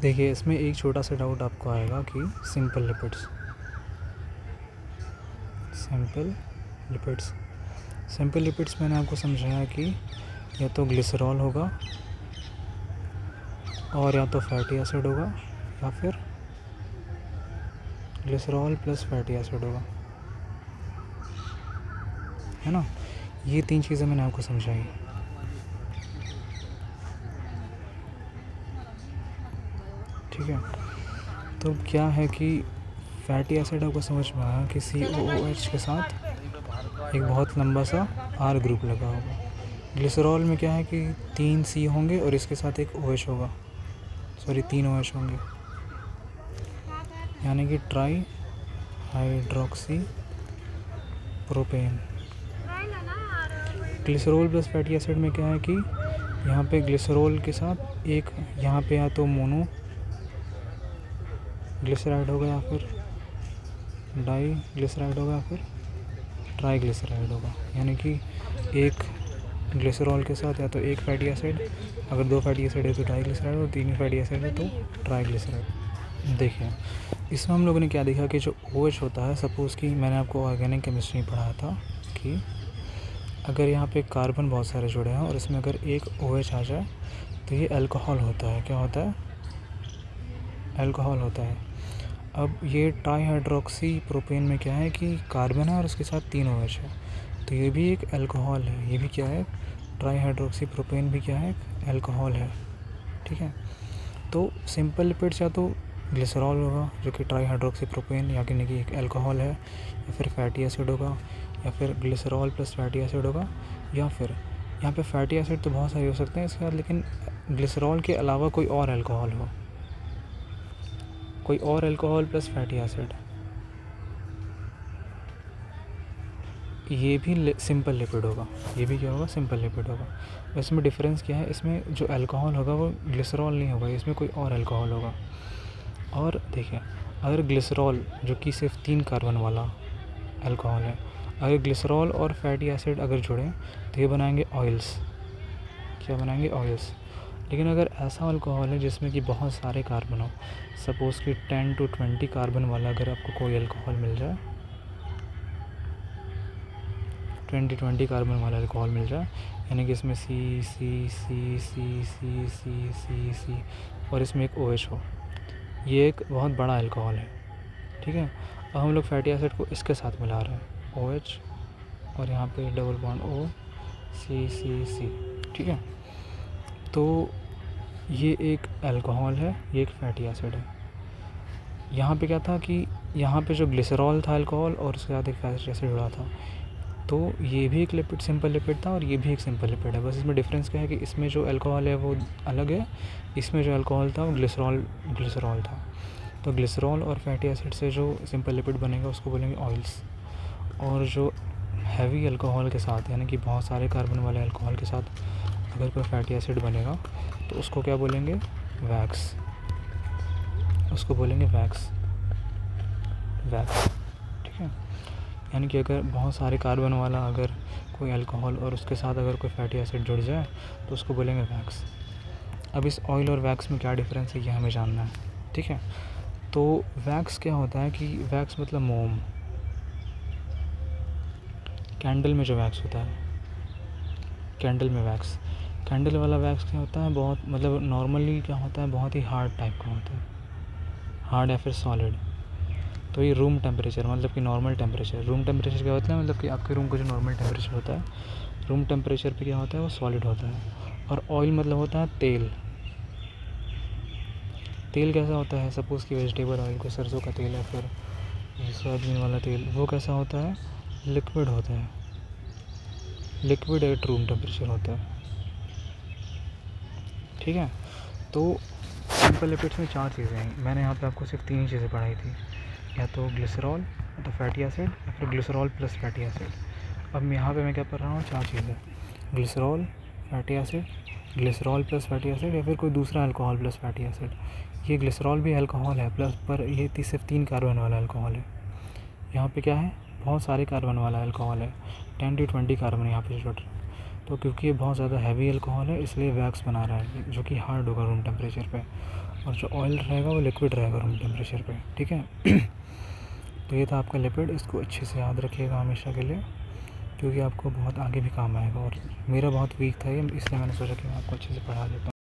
देखिए इसमें एक छोटा सा डाउट आपको आएगा कि सिंपल लिपिड्स मैंने आपको समझाया कि या तो ग्लिसरॉल होगा और या तो फैटी एसिड होगा या फिर ग्लिसरॉल प्लस फैटी एसिड होगा, है ना। ये 3 चीज़ें मैंने आपको समझाई। ठीक है, तो क्या है कि फैटी एसिड आपको समझ में आया कि COOH के साथ एक बहुत लंबा सा R ग्रुप लगा होगा। ग्लिसरॉल में क्या है कि 3 C होंगे और इसके साथ एक OH होगा, 3 OH होंगे, यानी कि try hydroxy propane. Glycerol plus fatty acid में क्या है कि यहाँ पे ग्लिसरॉल के साथ एक यहाँ पे या तो मोनो ग्लिसराइड होगा या फिर डाई ग्लिसराइड होगा या फिर ट्राई ग्लिसराइड होगा, यानी कि एक ग्लिसरॉल के साथ या तो एक फैटी एसिड, अगर 2 फैटी एसिड है तो डाई ग्लिसराइड, और 3 फैटी एसिड है तो ट्राई ग्लिसराइड। देखिए इसमें हम लोगों ने क्या देखा कि जो OH होता है, सपोज़ कि मैंने आपको ऑर्गेनिक केमिस्ट्री में पढ़ाया था कि अगर यहाँ पे कार्बन बहुत सारे जुड़े हैं और इसमें अगर एक OH आ जाए तो ये अल्कोहल होता है। क्या होता है? अल्कोहल होता है। अब ये ट्राईहाइड्रोक्सी प्रोपेन में क्या है कि कार्बन है और उसके साथ 3 OH है, तो ये भी एक अल्कोहल है। ये भी क्या है? ट्राईहाइड्रोक्सी प्रोपेन भी क्या है? अल्कोहल है। ठीक है, तो सिंपल लिपिड्स या तो ग्लिसरॉल होगा जो कि ट्राईहाइड्रोक्सी प्रोपेन यानी कि एक अल्कोहल है, या फिर फैटी एसिड होगा, या फिर ग्लिसरॉल प्लस फैटी एसिड होगा, या फिर यहाँ पे फैटी एसिड तो बहुत सारे हो सकते हैं इसके बाद, लेकिन ग्लिसरॉल के अलावा कोई और अल्कोहल हो, कोई और अल्कोहल प्लस फैटी एसिड, ये भी सिंपल लिपिड होगा। ये भी क्या होगा? सिंपल लिपिड होगा। इसमें डिफरेंस क्या है? इसमें जो अल्कोहल होगा वो ग्लिसरॉल नहीं होगा, इसमें कोई और अल्कोहल होगा। और देखिए अगर ग्लिसरॉल जो कि सिर्फ 3 कार्बन वाला अल्कोहल है, अगर ग्लिसरॉल और फैटी एसिड अगर जुड़ें तो ये बनाएंगे ऑयल्स। क्या बनाएंगे? ऑयल्स। लेकिन अगर ऐसा अल्कोहल है जिसमें कि बहुत सारे कार्बन हो, सपोज़ कि 10 to 20 कार्बन वाला अगर आपको कोई अल्कोहल मिल जाए, 20 कार्बन वाला अल्कोहल मिल जाए, यानी कि इसमें C और इसमें एक OH हो, ये एक बहुत बड़ा अल्कोहल है। ठीक है, अब हम लोग फैटी एसिड को इसके साथ मिला रहे हैं, OH और यहाँ पे डबल बॉन्ड O, C। ठीक है, तो ये एक अल्कोहल है, ये एक फैटी एसिड है। यहाँ पे क्या था कि यहाँ पे जो ग्लिसरॉल था अल्कोहल और उसके साथ एक फैटी एसिड जुड़ा था, तो ये भी एक लिपिड, सिंपल लिपिड था, और ये भी एक सिंपल लिपिड है। बस इसमें डिफरेंस क्या है कि इसमें जो अल्कोहल है वो अलग है, इसमें जो अल्कोहल था वो ग्लिसरॉल था। तो ग्लिसरॉल और फैटी एसिड से जो सिंपल लिपिड बनेगा उसको बोलेंगे ऑयल्स, और जो हैवी अल्कोहल के साथ यानी कि बहुत सारे कार्बन वाले अल्कोहल के साथ अगर कोई फैटी एसिड बनेगा तो उसको क्या बोलेंगे? वैक्स। उसको बोलेंगे वैक्स। ठीक है, यानी कि अगर बहुत सारे कार्बन वाला अगर कोई अल्कोहल और उसके साथ अगर कोई फैटी एसिड जुड़ जाए तो उसको बोलेंगे वैक्स। अब इस ऑयल और वैक्स में क्या डिफरेंस है ये हमें जानना है। ठीक है, तो वैक्स क्या होता है कि वैक्स मतलब मोम, कैंडल में जो वैक्स होता है, कैंडल में वैक्स, कैंडल वाला वैक्स क्या होता है? बहुत मतलब नॉर्मली क्या होता है, बहुत ही हार्ड टाइप का होता है, हार्ड या फिर सॉलिड। तो ये रूम टेम्परेचर मतलब कि नॉर्मल टेम्परेचर, रूम टेम्परेचर क्या होता है? मतलब कि आपके रूम का जो नॉर्मल टेम्परेचर होता है, रूम टेम्परेचर पे क्या होता है? वो सॉलिड होता है। और ऑयल मतलब होता है तेल। तेल कैसा होता है? सपोज़ कि वेजिटेबल ऑयल, को सरसों का तेल है, फिर सोयाबीन वाला तेल, वो कैसा होता है? लिक्विड होता है, लिक्विड एट रूम टेम्परेचर होता है। ठीक है, तो सिंपल लिपिड्स में 4 चीज़ें हैं। मैंने यहाँ पे आपको सिर्फ 3 ही चीज़ें पढ़ाई थी, या तो ग्लिसरॉल, या तो फैटी एसिड, या फिर ग्लिसरॉल प्लस फैटी एसिड। अब यहाँ पे मैं क्या पढ़ रहा हूँ? 4 चीज़ें, glycerol, fatty acid, glycerol plus fatty acid, या फिर कोई दूसरा अल्कोहल प्लस फैटी एसिड। ये ग्लिसरॉल भी अल्कोहल है प्लस, पर ये सिर्फ 3 कार्बन वाला अल्कोहल है। यहाँ पे क्या है? बहुत सारे कार्बन वाला अल्कोहल है, 10 to 20 कार्बन यहाँ पे जुड़ रहे हैं। तो क्योंकि ये बहुत ज़्यादा हैवी अल्कोहल है इसलिए वैक्स बना रहा है, जो कि हार्ड होगा रूम टेम्परेचर पे। और जो ऑयल रहेगा वो लिक्विड रहेगा रूम टेम्परेचर पे, ठीक है। तो ये था आपका लिपिड, इसको अच्छे से याद रखिएगा हमेशा के लिए, क्योंकि आपको बहुत आगे भी काम आएगा। और मेरा बहुत वीक था ये, इसलिए मैंने सोचा कि मैं आपको अच्छे से पढ़ा देता हूँ।